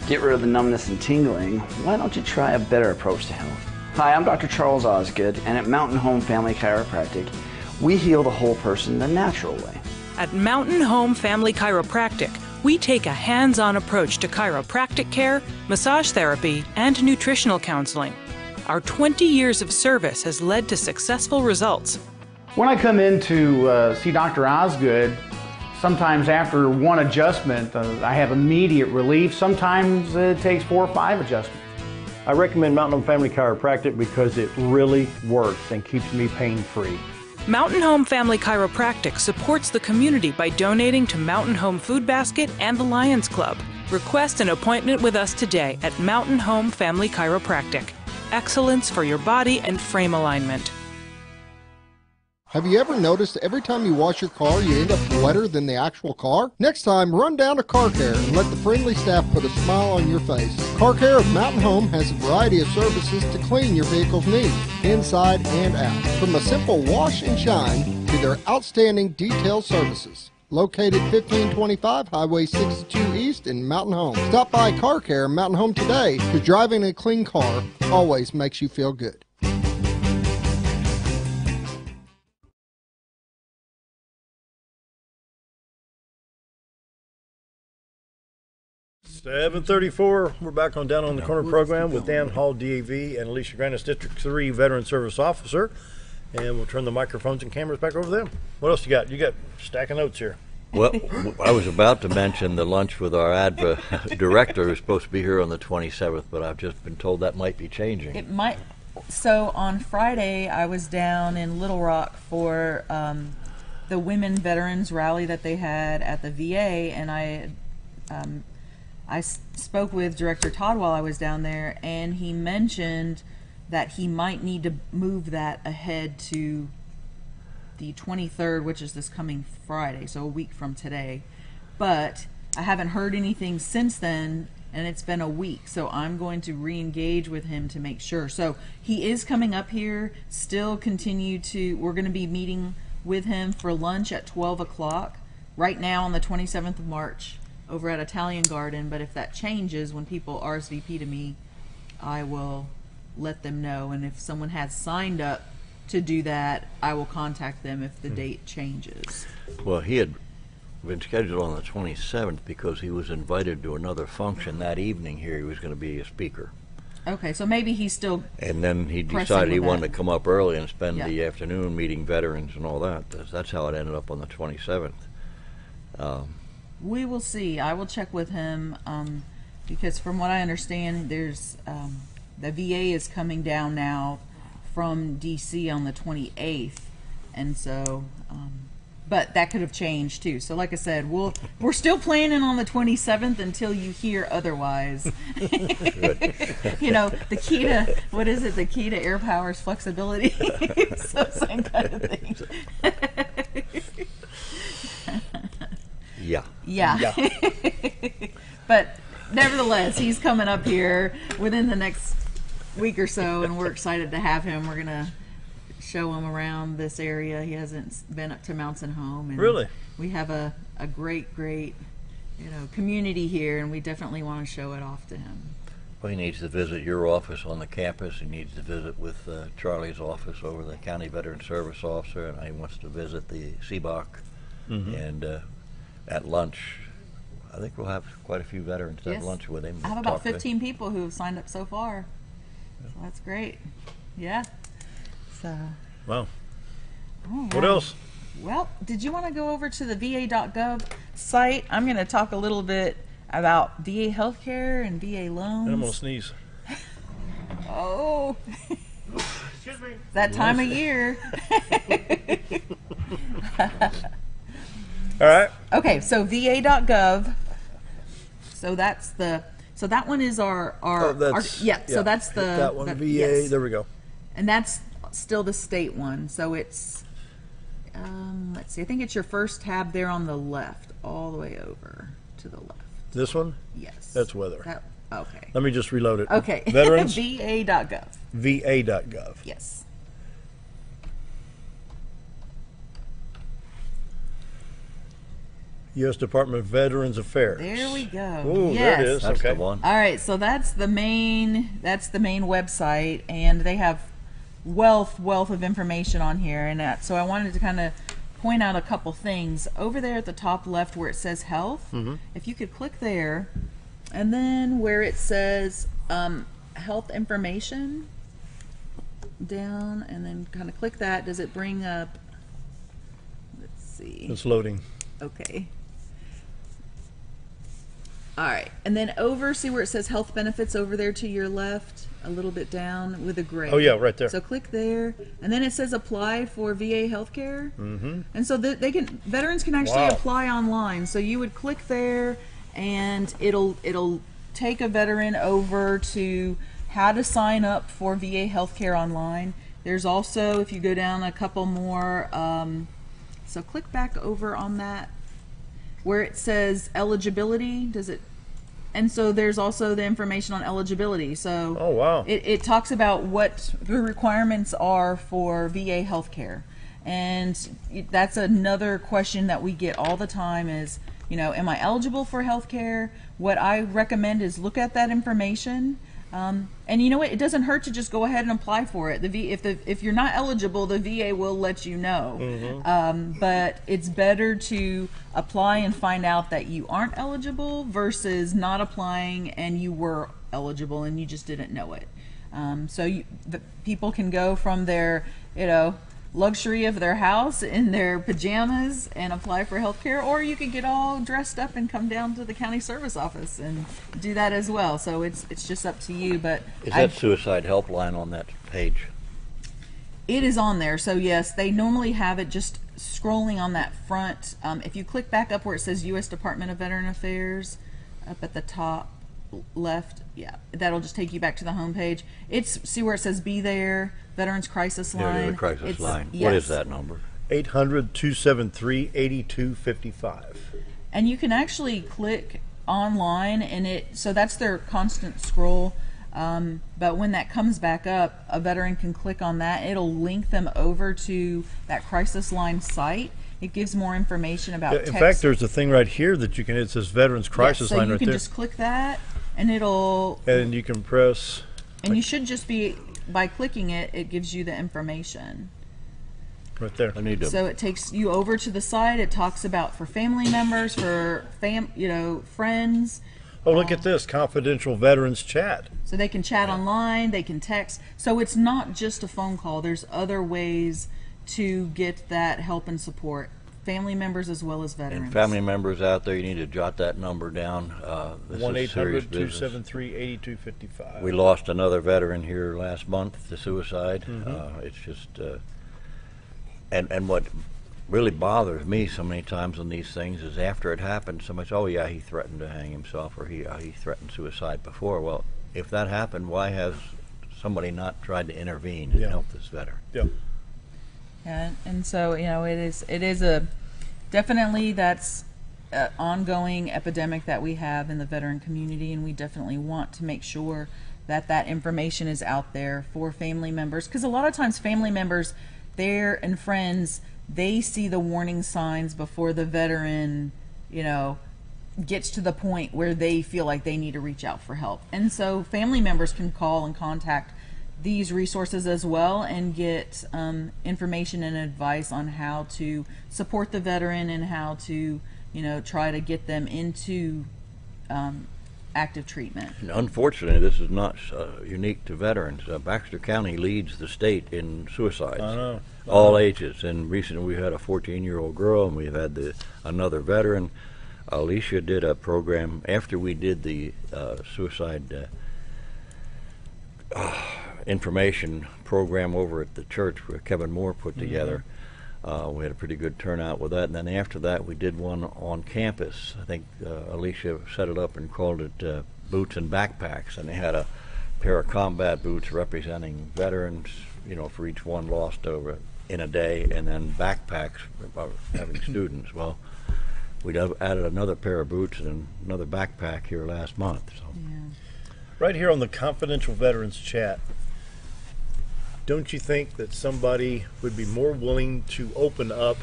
get rid of the numbness and tingling, why don't you try a better approach to health? Hi, I'm Dr. Charles Osgood, and at Mountain Home Family Chiropractic, we heal the whole person the natural way. At Mountain Home Family Chiropractic, we take a hands-on approach to chiropractic care, massage therapy, and nutritional counseling. Our 20 years of service has led to successful results. When I come in to see Dr. Osgood, sometimes after one adjustment, I have immediate relief. Sometimes it takes 4 or 5 adjustments. I recommend Mountain Home Family Chiropractic because it really works and keeps me pain-free. Mountain Home Family Chiropractic supports the community by donating to Mountain Home Food Basket and the Lions Club. Request an appointment with us today at Mountain Home Family Chiropractic. Excellence for your body and frame alignment. Have you ever noticed every time you wash your car, you end up wetter than the actual car? Next time, run down to Car Care and let the friendly staff put a smile on your face. Car Care of Mountain Home has a variety of services to clean your vehicle's needs, inside and out. From a simple wash and shine to their outstanding detailed services. Located 1525 Highway 62 East in Mountain Home. Stop by Car Care Mountain Home today, because driving a clean car always makes you feel good. $7:34. We're back on Down on the Corner program with Dan Hall, DAV, and Elesha Granniss, District 3 Veteran Service Officer. And we'll turn the microphones and cameras back over to them. What else you got? You got a stack of notes here. Well, I was about to mention the lunch with our ADVA director who's supposed to be here on the 27th, but I've just been told that might be changing. It might. So on Friday, I was down in Little Rock for the Women Veterans Rally that they had at the VA, and I spoke with Director Todd while I was down there, and he mentioned that he might need to move that ahead to the 23rd, which is this coming Friday, so a week from today. But I haven't heard anything since then, and it's been a week, so I'm going to re-engage with him to make sure. So he is coming up here, still continue to, we're going to be meeting with him for lunch at 12 o'clock, right now on the 27th of March, over at Italian Garden. But if that changes, when people RSVP to me, I will let them know. And if someone has signed up to do that, I will contact them if the date changes. Well, he had been scheduled on the 27th because he was invited to another function that evening here. He was going to be a speaker. Okay, so maybe he's still. And then he pressing decided he with wanted that. to come up early and spend Yeah. the afternoon meeting veterans and all that. That's how it ended up on the 27th. We will see. I will check with him because from what I understand, there's the VA is coming down now from DC on the 28th, and so but that could have changed too. So like I said, we're still planning on the 27th until you hear otherwise. You know, the key to, what is it? The key to air power is flexibility. So same kind of thing. Yeah. Yeah. But nevertheless, he's coming up here within the next week or so, and we're excited to have him. We're gonna show him around this area. He hasn't been up to Mountain Home, and Really? we have a great community here, and we definitely want to show it off to him. Well, he needs to visit your office on the campus. He needs to visit with Charlie's office over the County Veteran Service Officer, and he wants to visit the CBOC. Mhm. And at lunch, I think we'll have quite a few veterans at Yes. lunch with him. I have Talk about to- 15 people who have signed up so far. So that's great. Yeah. So. Wow. All What right. else? Well, did you want to go over to the VA.gov site? I'm going to talk a little bit about VA healthcare and VA loans. And I'm gonna sneeze. Oh. Excuse me. That time of year. All right. Okay, so VA.gov. So that's the. So that one is our So that's the that one. VA. yes. There we go. And that's still the state one. So it's let's see. I think it's your first tab there on the left, all the way over to the left. This one. Yes. That's weather. Okay. Let me just reload it. Okay. Veterans. VA.gov. VA.gov. Yes. U.S. Department of Veterans Affairs. There we go. Ooh, Yes. there it is. That's okay. the one. All right, so that's the main website, and they have wealth of information on here. And so I wanted to kind of point out a couple things over there at the top left where it says health. Mhm. If you could click there, and then where it says health information down, and then kind of click that. Does it bring up? Let's see. It's loading. Okay. All right, and then over, see where it says health benefits over there to your left, a little bit down with a gray. Oh, yeah, right there. So click there, and then it says apply for VA healthcare. Mm-hmm. And so veterans can actually Wow. apply online. So you would click there, and it'll take a veteran over to how to sign up for VA healthcare online. There's also, if you go down a couple more, so click back over on that where it says eligibility. And so there's also the information on eligibility. So Oh, wow. it talks about what the requirements are for VA healthcare. And that's another question that we get all the time is, am I eligible for healthcare? What I recommend is look at that information. And you know what? It doesn't hurt to just go ahead and apply for it. If you're not eligible, the VA will let you know. Mm-hmm. But it's better to apply and find out that you aren't eligible versus not applying and you were eligible and you just didn't know it. So the people can go from their, luxury of their house in their pajamas and apply for health care, or you could get all dressed up and come down to the county service office and do that as well. So it's just up to you. But is that suicide helpline on that page? It is on there. So yes, they normally have it just scrolling on that front. If you click back up where it says U.S. Department of Veteran Affairs up at the top left, yeah, that'll just take you back to the home page. See where it says Be There, Veterans Crisis Line. Yeah, the crisis line. Yes. What is that number? 800-273-8255. And you can actually click online, and so that's their constant scroll. But when that comes back up, a veteran can click on that. It'll link them over to that crisis line site. It gives more information about in fact, there's a thing right here that you can, it says Veterans Crisis Line right there. So you can just click that, and it'll... And you can press... And you should just be, by clicking it, it gives you the information. Right there. I need to... So it takes you over to the site. It talks about for family members, for friends. Oh, look at this, confidential veterans chat. So they can chat online, they can text. So it's not just a phone call. There's other ways to get that help and support, family members as well as veterans. And family members out there, you need to jot that number down. 1-800-273-8255. We lost another veteran here last month to suicide. It's just, and what really bothers me so many times on these things is after it happened, somebody says, oh yeah, he threatened to hang himself, or he threatened suicide before. Well, if that happened, why has somebody not tried to intervene and help this veteran? Yeah. Yeah, and so it is a definitely that's an ongoing epidemic that we have in the veteran community, and we definitely want to make sure that information is out there for family members, because a lot of times family members, and friends, they see the warning signs before the veteran, gets to the point where they feel like they need to reach out for help. And so family members can call and contact these resources as well and get information and advice on how to support the veteran and how to, try to get them into active treatment. And unfortunately, this is not unique to veterans. Baxter County leads the state in suicides. I know. All ages. And recently we had a 14-year-old girl, and we've had another veteran. Elesha did a program after we did the suicide information program over at the church where Kevin Moore put together. We had a pretty good turnout with that, and then after that we did one on campus. I think Elesha set it up and called it Boots and Backpacks, and they had a pair of combat boots representing veterans, for each one lost over in a day, and then backpacks for having students. Well, we'd have added another pair of boots and another backpack here last month. So. Yeah. Right here on the confidential veterans chat, don't you think that somebody would be more willing to open up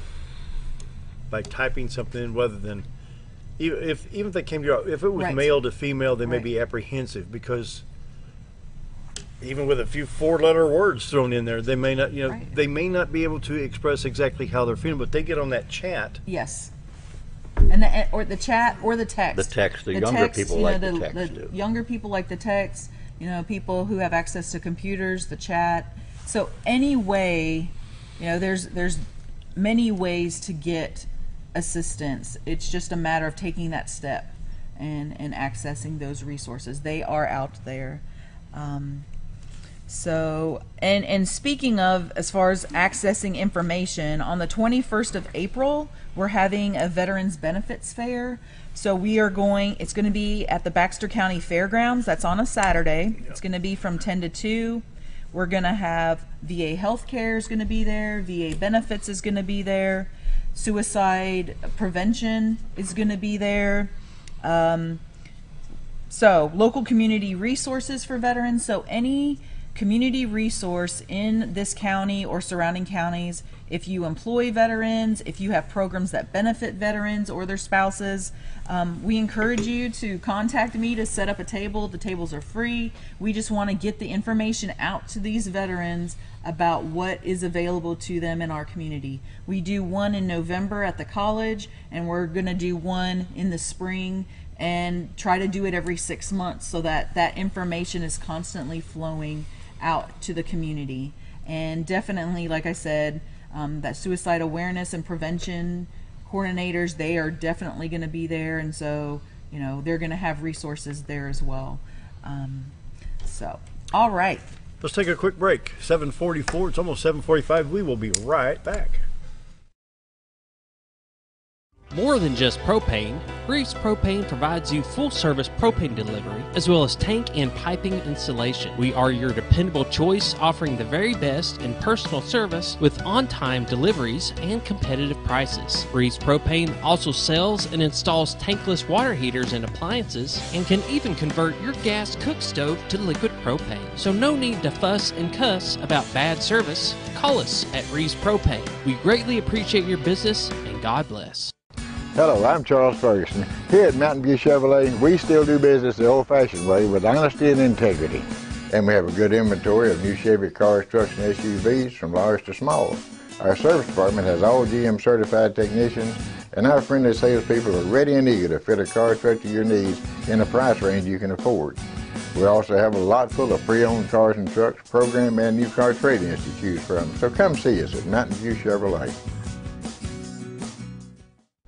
by typing something in rather than, even if they came to you, if it was male to female, they may be apprehensive, because even with a few 4-letter words thrown in there, they may not, they may not be able to express exactly how they're feeling, but they get on that chat. Yes. And or the chat or the text. The text. The younger text, people like the text. The younger people like the text. People who have access to computers, the chat. So any way, there's many ways to get assistance. It's just a matter of taking that step and accessing those resources. They are out there. So, and speaking of, as far as accessing information, on the 21st of April, we're having a Veterans Benefits Fair. So it's going to be at the Baxter County Fairgrounds. That's on a Saturday. Yep. It's going to be from 10 to 2. We're going to have VA healthcare is going to be there. VA benefits is going to be there. Suicide prevention is going to be there. So local community resources for veterans. So any community resource in this county or surrounding counties, if you employ veterans, if you have programs that benefit veterans or their spouses, we encourage you to contact me to set up a table. The tables are free. We just want to get the information out to these veterans about what is available to them in our community. We do one in November at the college, and we're going to do one in the spring, and try to do it every 6 months so that that information is constantly flowing out to the community. And definitely, like I said, That suicide awareness and prevention coordinators, they are definitely going to be there, and so they're going to have resources there as well. So, all right. Let's take a quick break. 7:44. It's almost 7:45. We will be right back. More than just propane, Reeves Propane provides you full-service propane delivery as well as tank and piping installation. We are your dependable choice, offering the very best in personal service with on-time deliveries and competitive prices. Reeves Propane also sells and installs tankless water heaters and appliances and can even convert your gas cook stove to liquid propane. So no need to fuss and cuss about bad service. Call us at Reeves Propane. We greatly appreciate your business, and God bless. Hello, I'm Charles Ferguson. Here at Mountain View Chevrolet, we still do business the old-fashioned way with honesty and integrity. And we have a good inventory of new Chevy cars, trucks, and SUVs from large to small. Our service department has all GM certified technicians, and our friendly salespeople are ready and eager to fit a car truck to your needs in a price range you can afford. We also have a lot full of pre-owned cars and trucks, program and new car trade-ins to choose from. So come see us at Mountain View Chevrolet.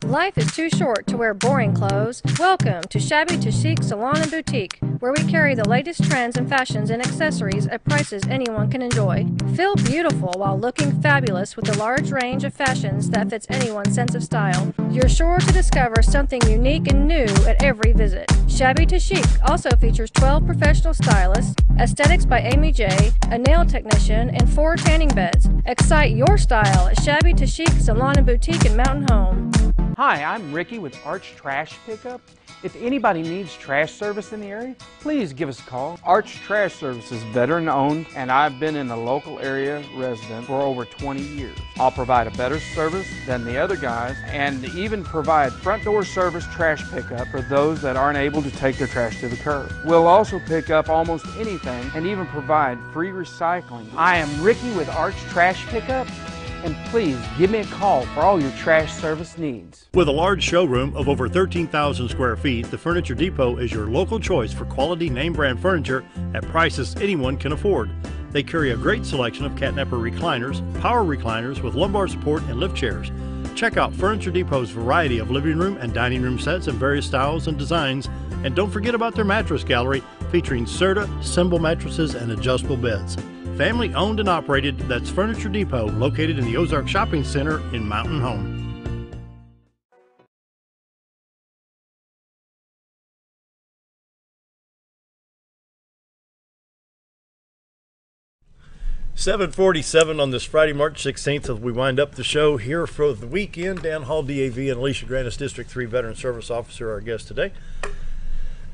Life is too short to wear boring clothes. Welcome to Shabby to Chic Salon and Boutique, where we carry the latest trends and fashions and accessories at prices anyone can enjoy. Feel beautiful while looking fabulous with a large range of fashions that fits anyone's sense of style. You're sure to discover something unique and new at every visit. Shabby to Chic also features 12 professional stylists, aesthetics by Amy J, a nail technician, and 4 tanning beds. Excite your style at Shabby to Chic Salon and Boutique in Mountain Home. Hi, I'm Ricky with Arch Trash Pickup. If anybody needs trash service in the area, please give us a call. Arch Trash Service is veteran owned, and I've been in the local area resident for over 20 years. I'll provide a better service than the other guys and even provide front door service trash pickup for those that aren't able to take their trash to the curb. We'll also pick up almost anything and even provide free recycling. I am Ricky with Arch Trash Pickup, and please give me a call for all your trash service needs. With a large showroom of over 13,000 square feet, the Furniture Depot is your local choice for quality name brand furniture at prices anyone can afford. They carry a great selection of catnapper recliners, power recliners with lumbar support, and lift chairs. Check out Furniture Depot's variety of living room and dining room sets in various styles and designs. And don't forget about their mattress gallery featuring Serta, Symbol mattresses, and adjustable beds. Family owned and operated, that's Furniture Depot, located in the Ozark Shopping Center in Mountain Home. $7:47 on this Friday, March 16th, as we wind up the show here for the weekend. Dan Hall, DAV, and Elesha, Granniss, District 3 Veteran Service Officer, our guest today.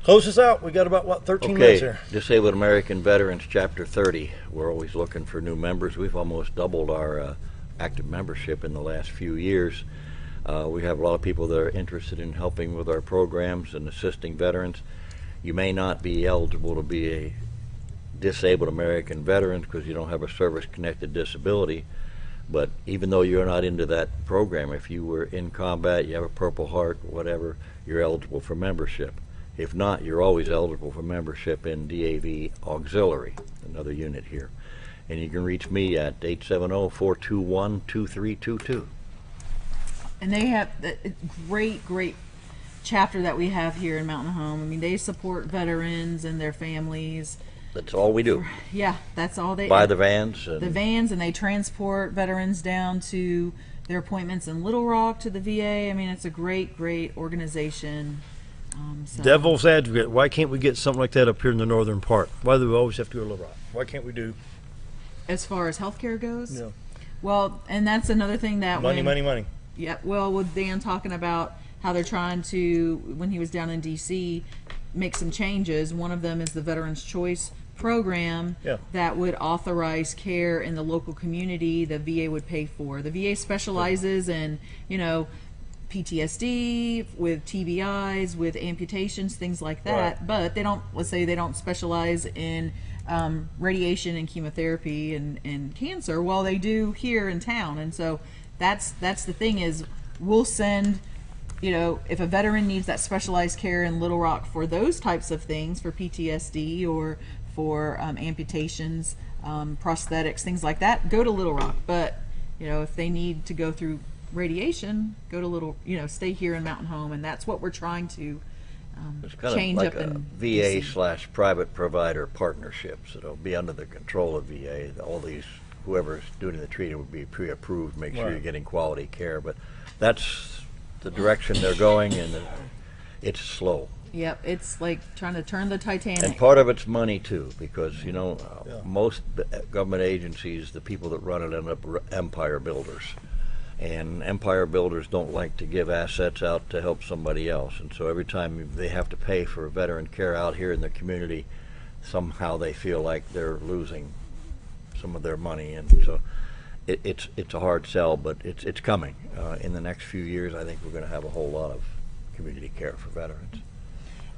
Close us out. We got about, 13 minutes here. Disabled American Veterans, Chapter 30. We're always looking for new members. We've almost doubled our active membership in the last few years. We have a lot of people that are interested in helping with our programs and assisting veterans. You may not be eligible to be a disabled American veteran because you don't have a service-connected disability, but even though you're not into that program, if you were in combat, you have a Purple Heart, whatever, you're eligible for membership. If not, you're always eligible for membership in DAV Auxiliary, another unit here. And you can reach me at 870-421-2322. And they have a great chapter that we have here in Mountain Home. I mean, they support veterans and their families. That's all we do. Yeah, that's all they buy the vans. And they transport veterans down to their appointments in Little Rock to the VA. I mean, it's a great organization. So. Devil's advocate, why can't we get something like that up here in the northern part? Why do we always have to go to Little Rock? Why can't we do? As far as healthcare goes? Yeah. Well, and that's another thing that money. Yeah, well, with Dan talking about how they're trying to, when he was down in D.C., make some changes. One of them is the Veterans Choice program that would authorize care in the local community the VA would pay for. The VA specializes in, PTSD, with TBIs, with amputations, things like that. Right. But they don't, let's say they don't specialize in radiation and chemotherapy and cancer. Well, they do here in town. And so that's the thing is we'll send, if a veteran needs that specialized care in Little Rock for those types of things, for PTSD or for amputations, prosthetics, things like that, go to Little Rock. But if they need to go through radiation, go to little, stay here in Mountain Home, and that's what we're trying to It's kind change of like up a in VA DC. / private provider partnerships. It'll be under the control of VA. All these, whoever's doing the treating would be pre-approved, make sure Right. you're getting quality care. But that's the direction they're going, and it's slow. Yep, it's like trying to turn the Titanic. And part of it's money too, because most government agencies, the people that run it end up empire builders, and empire builders don't like to give assets out to help somebody else. And so every time they have to pay for veteran care out here in their community, somehow they feel like they're losing some of their money. And so it's a hard sell, but it's coming. In the next few years, I think we're going to have a whole lot of community care for veterans.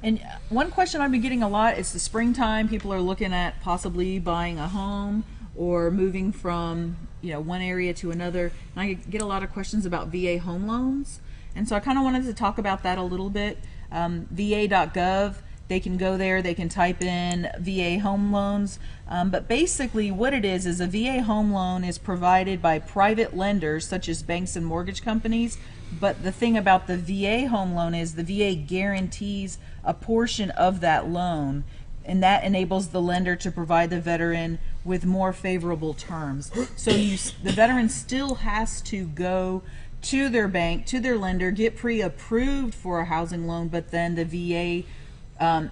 And one question I've been getting a lot is the springtime. People are looking at possibly buying a home or moving from one area to another. And I get a lot of questions about VA home loans. And so I kind of wanted to talk about that a little bit. VA.gov, they can go there, they can type in VA home loans. But basically what it is a VA home loan is provided by private lenders such as banks and mortgage companies. But the thing about the VA home loan is the VA guarantees a portion of that loan, and that enables the lender to provide the veteran with more favorable terms. So the veteran still has to go to their bank, to their lender, get pre-approved for a housing loan, but then the VA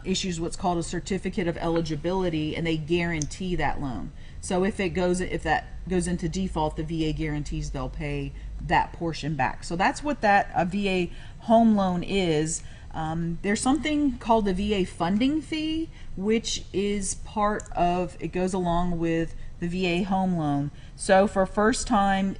issues what's called a certificate of eligibility, and they guarantee that loan. So if that goes into default, the VA guarantees they'll pay that portion back. So that's what a VA home loan is. There's something called the VA funding fee, which is it goes along with the VA home loan. So for first time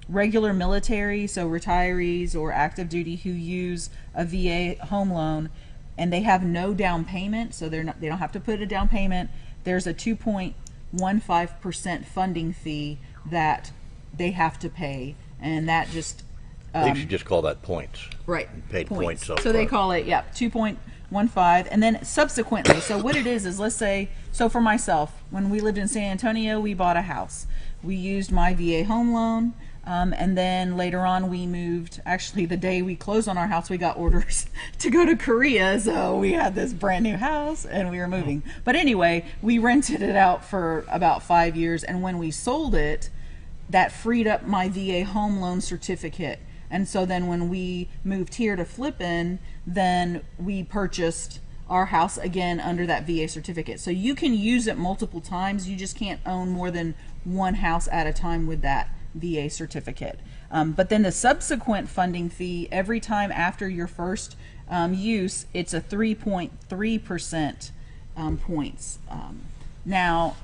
regular military, so retirees or active duty who use a VA home loan and they have no down payment, so they don't have to put a down payment, there's a 2.15% funding fee that they have to pay, and that just They should just call that points. Right. Paid points. So they call it 2.15, and then subsequently, so what it is let's say, so for myself, when we lived in San Antonio, we bought a house. We used my VA home loan, and then later on we moved. Actually, the day we closed on our house, we got orders to go to Korea, so we had this brand new house and we were moving. But anyway, we rented it out for about 5 years, and when we sold it, that freed up my VA home loan certificate. And so then when we moved here to Flippin, then we purchased our house again under that VA certificate. So you can use it multiple times, you just can't own more than one house at a time with that VA certificate. But then the subsequent funding fee, every time after your first use, it's a 3.3% points. Now,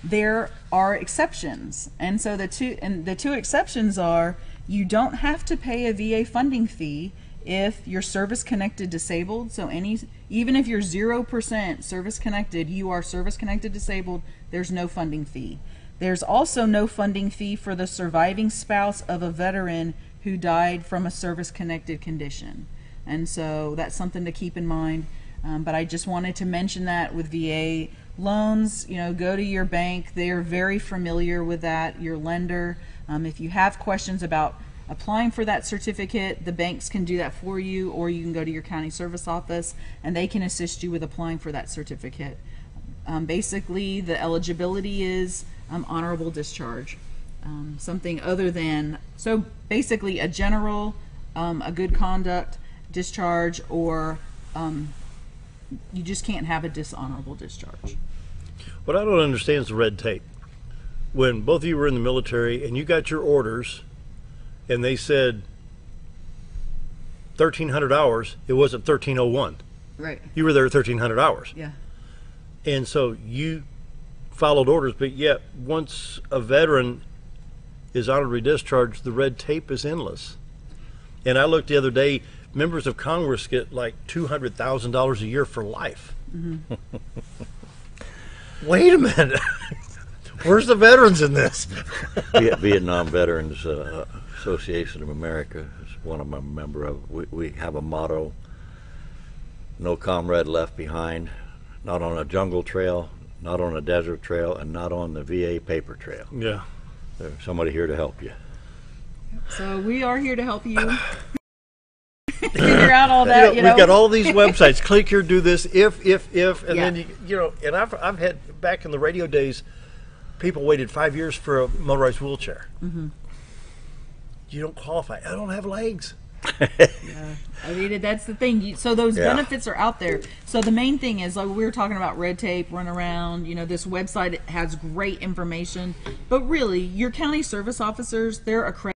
there are exceptions, and so the two exceptions are: you don't have to pay a VA funding fee if you're service-connected disabled. So even if you're 0% service-connected, you are service-connected disabled, there's no funding fee. There's also no funding fee for the surviving spouse of a veteran who died from a service-connected condition. And so that's something to keep in mind. But I just wanted to mention that with VA loans, go to your bank. They are very familiar with that, your lender. If you have questions about applying for that certificate, the banks can do that for you, or you can go to your county service office and they can assist you with applying for that certificate. Basically, the eligibility is honorable discharge. Something other than, so basically a general, a good conduct discharge, or you just can't have a dishonorable discharge. What I don't understand is the red tape. When both of you were in the military and you got your orders and they said 1,300 hours, it wasn't 1,301. Right. You were there 1,300 hours. Yeah. And so you followed orders, but yet once a veteran is honorably discharged, the red tape is endless. And I looked the other day, members of Congress get like $200,000 a year for life. Mm-hmm. Wait a minute. Where's the veterans in this? Vietnam Veterans Association of America is one I'm a member of. We have a motto: no comrade left behind, not on a jungle trail, not on a desert trail, and not on the VA paper trail. Yeah. There's somebody here to help you. So we are here to help you figure out all that. We've got all these websites. Click here, do this. If, and Yeah. then And I've had back in the radio days, people waited 5 years for a motorized wheelchair. Mm-hmm. You don't qualify. I don't have legs. Yeah. I mean, that's the thing. So those Yeah. benefits are out there. So the main thing is, like we were talking about red tape, run around, this website has great information. But really, your county service officers, they're accredited.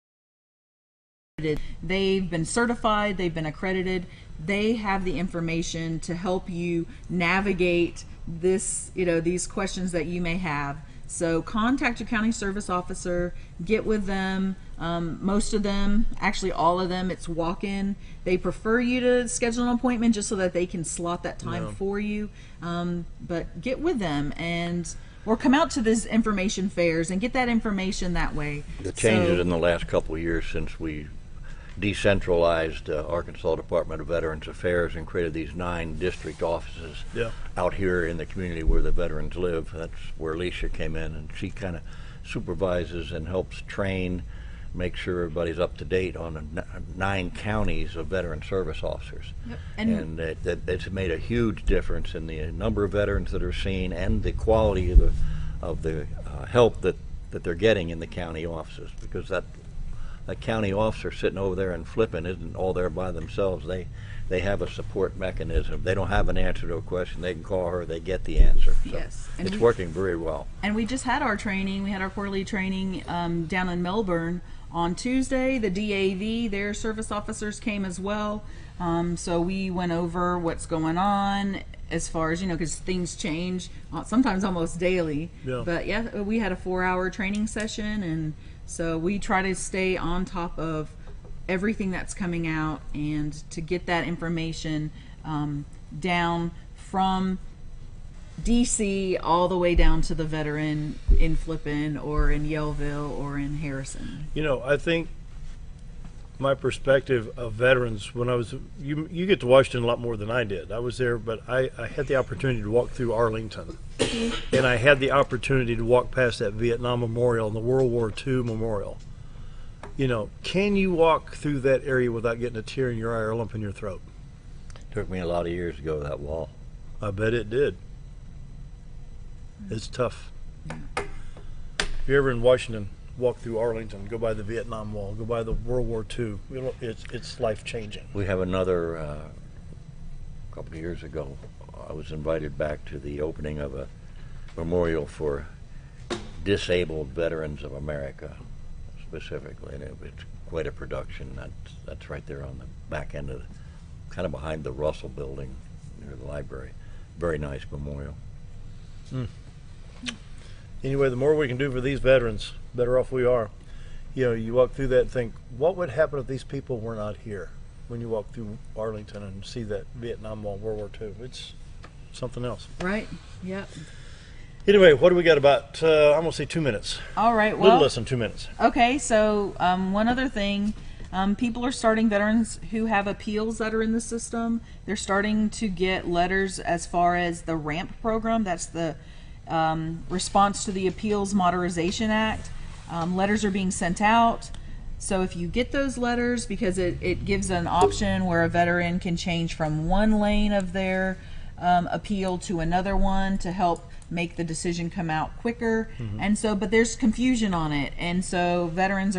They've been certified, they've been accredited. They have the information to help you navigate this, these questions that you may have. So contact your county service officer, get with them. Most of them, actually all of them, it's walk-in. They prefer you to schedule an appointment just so that they can slot that time for you. But get with them or come out to these information fairs and get that information that way. The changes in the last couple of years since we decentralized Arkansas Department of Veterans Affairs and created these 9 district offices out here in the community where the veterans live. That's where Elesha came in, and she kind of supervises and helps train, make sure everybody's up to date on 9 counties of veteran service officers. Yep. And it's made a huge difference in the number of veterans that are seen and the quality of the help that they're getting in the county offices, because that county officer sitting over there and flipping isn't all there by themselves. They have a support mechanism. They don't have an answer to a question. They can call her. They get the answer. So yes. And it's working very well. And we just had our training. We had our quarterly training down in Melbourne on Tuesday. The DAV, their service officers came as well. So we went over what's going on as far as, because things change sometimes almost daily. Yeah. But yeah, we had a 4-hour training session, and so we try to stay on top of everything that's coming out and to get that information down from DC all the way down to the veteran in Flippin or in Yellville or in Harrison. I think my perspective of veterans, when I was, you get to Washington a lot more than I did. I was there, but I had the opportunity to walk through Arlington. And I had the opportunity to walk past that Vietnam Memorial and the World War II Memorial. Can you walk through that area without getting a tear in your eye or a lump in your throat? Took me a lot of years to go to that wall. I bet it did. It's tough. If you're ever in Washington, walk through Arlington, go by the Vietnam Wall, go by the World War II. It's life-changing. We have another, a couple of years ago, I was invited back to the opening of a memorial for disabled veterans of America, specifically, and it's quite a production. That's right there on the back end of kind of behind the Russell building near the library. Very nice memorial. Anyway, the more we can do for these veterans, better off we are. You walk through that and think, what would happen if these people were not here? When you walk through Arlington and see that Vietnam Wall, World War II, it's something else. Right, yeah. Anyway, what do we got about, I'm going to say 2 minutes. All right, A well. little less than 2 minutes. Okay, so one other thing. People are starting, veterans who have appeals that are in the system, they're starting to get letters as far as the RAMP program. That's the response to the Appeals Modernization Act. Letters are being sent out. So if you get those letters, because it gives an option where a veteran can change from one lane of their appeal to another one to help make the decision come out quicker. And so, but there's confusion on it, and so veterans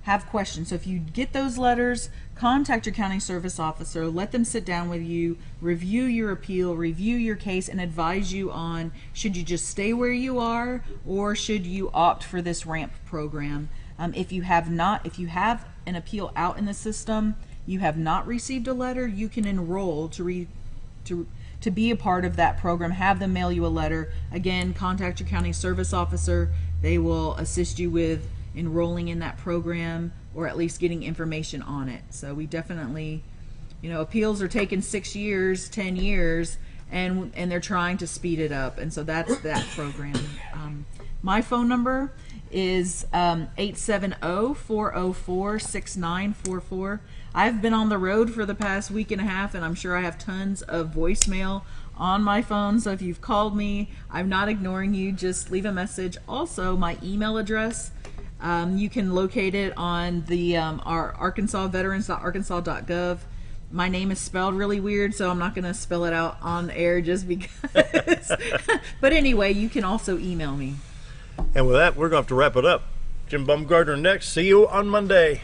have questions. So if you get those letters, contact your county service officer, let them sit down with you, review your appeal, review your case, and advise you on should you just stay where you are or should you opt for this RAMP program. If you have an appeal out in the system, you have not received a letter, you can enroll to be a part of that program. Have them mail you a letter. Again, contact your county service officer. They will assist you with enrolling in that program or at least getting information on it. So we definitely, appeals are taking 6 years, 10 years, and they're trying to speed it up. And so that's that program. My phone number is 870-404-6944. I've been on the road for the past week and a half, and I'm sure I have tons of voicemail on my phone. So if you've called me, I'm not ignoring you. Just leave a message. Also, my email address You can locate it on the our arkansasveterans.arkansas.gov. My name is spelled really weird, so I'm not going to spell it out on air just because. But anyway, you can also email me. And with that, we're going to have to wrap it up. Jim Baumgartner next. See you on Monday.